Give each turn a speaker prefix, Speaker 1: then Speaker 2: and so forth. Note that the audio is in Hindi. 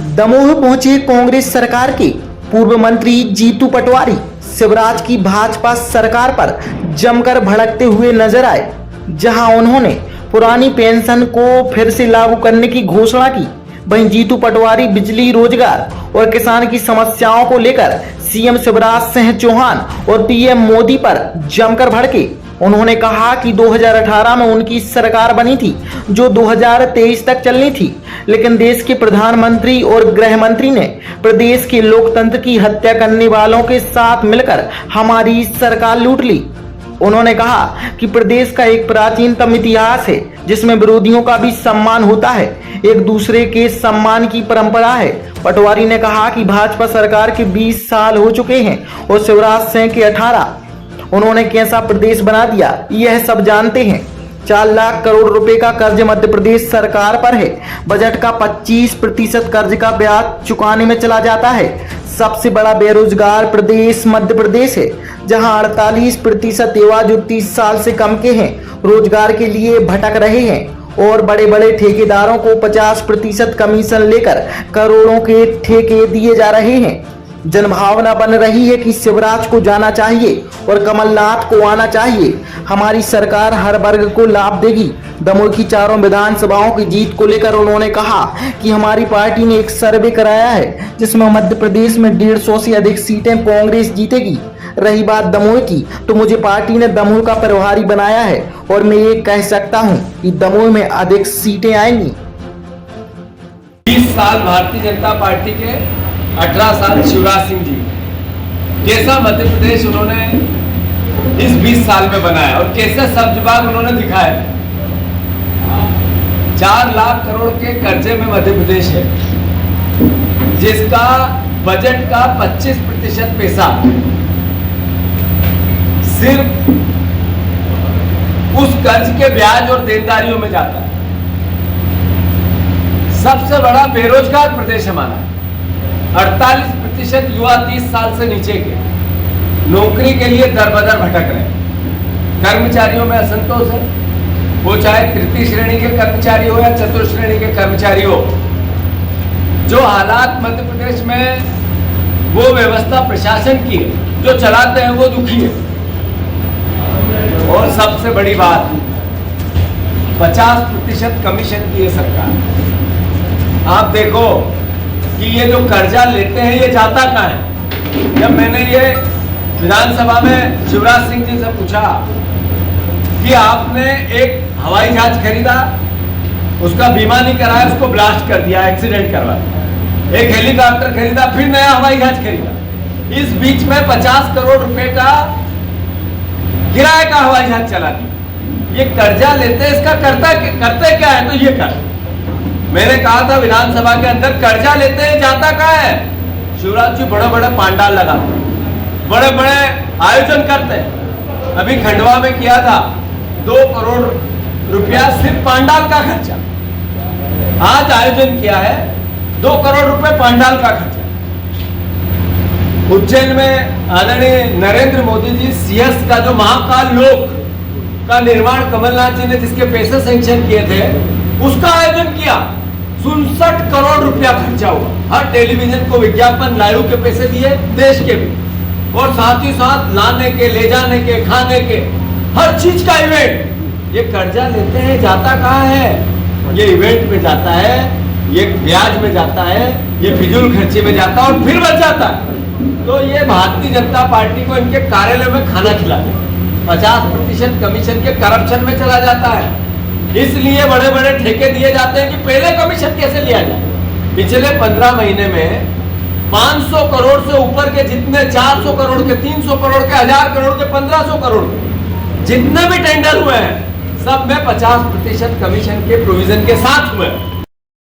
Speaker 1: दमोह पहुंचे कांग्रेस सरकार के पूर्व मंत्री जीतू पटवारी शिवराज की भाजपा सरकार पर जमकर भड़कते हुए नजर आए, जहां उन्होंने पुरानी पेंशन को फिर से लागू करने की घोषणा की। वहीं जीतू पटवारी बिजली, रोजगार और किसान की समस्याओं को लेकर सीएम शिवराज सिंह चौहान और पीएम मोदी पर जमकर भड़के। उन्होंने कहा कि 2018 में उनकी सरकार बनी थी जो 2023 तक चलनी थी, लेकिन देश के प्रधानमंत्री और गृह मंत्री ने प्रदेश के लोकतंत्र की हत्या करने वालों के साथ मिलकर हमारी सरकार लूट ली। उन्होंने कहा कि प्रदेश का एक प्राचीनतम इतिहास है जिसमें विरोधियों का भी सम्मान होता है, एक दूसरे के सम्मान की परंपरा है। पटवारी ने कहा कि भाजपा सरकार के 20 साल हो चुके हैं और शिवराज सिंह के 18। उन्होंने कैसा प्रदेश बना दिया यह सब जानते हैं। 4 लाख करोड़ रुपए का कर्ज मध्य प्रदेश सरकार पर है। बजट का 25% कर्ज का ब्याज चुकाने में चला जाता है। सबसे बड़ा बेरोजगार प्रदेश मध्य प्रदेश है, जहां 48% युवा जो 30 साल से कम के हैं रोजगार के लिए भटक रहे हैं और बड़े बड़े ठेकेदारों को 50% कमीशन लेकर करोड़ों के ठेके दिए जा रहे हैं। जनभावना बन रही है कि शिवराज को जाना चाहिए और कमलनाथ को आना चाहिए। हमारी सरकार हर वर्ग को लाभ देगी। दमोह की 4 विधानसभाओं की जीत को लेकर उन्होंने कहा कि हमारी पार्टी ने एक सर्वे कराया है जिसमें मध्य प्रदेश में 150 से अधिक सीटें कांग्रेस जीतेगी। रही बात दमोह की, तो मुझे पार्टी ने दमोह का प्रभारी बनाया है और मैं ये कह सकता हूँ कि दमोह में अधिक सीटें आएंगी।
Speaker 2: 20 साल भारतीय जनता पार्टी के, 18 साल शिवराज सिंह जी, कैसा मध्य प्रदेश उन्होंने इस 20 साल में बनाया और कैसे सब्जबाग उन्होंने दिखाया। 4 लाख करोड़ के कर्जे में मध्य प्रदेश है, जिसका बजट का 25% पैसा सिर्फ उस कर्ज के ब्याज और देनदारियों में जाता है। सबसे बड़ा बेरोजगार प्रदेश हमारा, 48% युवा 30 साल से नीचे के नौकरी के लिए दर-बदर भटक रहे हैं। कर्मचारियों में असंतोष है, वो चाहे तृतीय श्रेणी के कर्मचारी हो या चतुर्थ श्रेणी के कर्मचारी हो। जो हालात मध्य प्रदेश में वो व्यवस्था प्रशासन की है, जो चलाते हैं वो दुखी है। और सबसे बड़ी बात, 50% कमीशन की है सरकार। आप देखो कि ये जो कर्जा लेते हैं ये जाता कहाँ है। जब मैंने ये विधानसभा में शिवराज सिंह जी से पूछा कि आपने एक हवाई जहाज खरीदा, उसका बीमा नहीं कराया, उसको ब्लास्ट कर दिया, एक्सीडेंट करवा दिया, एक हेलीकॉप्टर खरीदा, फिर नया हवाई जहाज खरीदा, इस बीच में 50 करोड़ रुपए का किराए का हवाई जहाज चला दिया। ये कर्जा लेते हैं, इसका करते क्या है? तो ये कर, मैंने कहा था विधानसभा के अंदर, कर्जा लेते हैं जाता कहाँ है? शिवराज जी बड़े बड़े पांडाल लगाते हैं, बड़े बड़े आयोजन करते हैं। अभी खंडवा में किया था 2 करोड़ रुपया सिर्फ पांडाल का खर्चा। आज आयोजन किया है 2 करोड़ रुपए पांडाल का खर्चा। उज्जैन में आदरणीय नरेंद्र मोदी जी सीएस का जो महाकाल लोक का निर्माण कमलनाथ जी ने जिसके पैसे सैंक्शन किए थे, उसका आयोजन किया। 67 करोड़ रुपया खर्चा हुआ। हर टेलीविजन को विज्ञापन, लाइव के पैसे दिए, देश के भी, और साथ ही साथ लाने के, ले जाने के, खाने के, हर चीज का इवेंट। ये कर्जा लेते हैं जाता कहाँ है? ये इवेंट में जाता है, ये ब्याज में जाता है, ये फिजूल खर्ची में जाता है और फिर बच जाता है। तो ये भारतीय जनता पार्टी को इनके कार्यालय में खाना खिलाते हैं। 50% कमीशन के करप्शन में चला जाता है। इसलिए बड़े बड़े ठेके दिए जाते हैं कि पहले कमीशन कैसे लिया जाए। पिछले 15 महीने में 500 करोड़ से ऊपर के जितने, 400 करोड़ के, 300 करोड़ के, 1000 करोड़ के, 1500 करोड़ के जितने भी टेंडर हुए हैं, सब में 50% कमीशन के प्रोविजन के साथ हुए।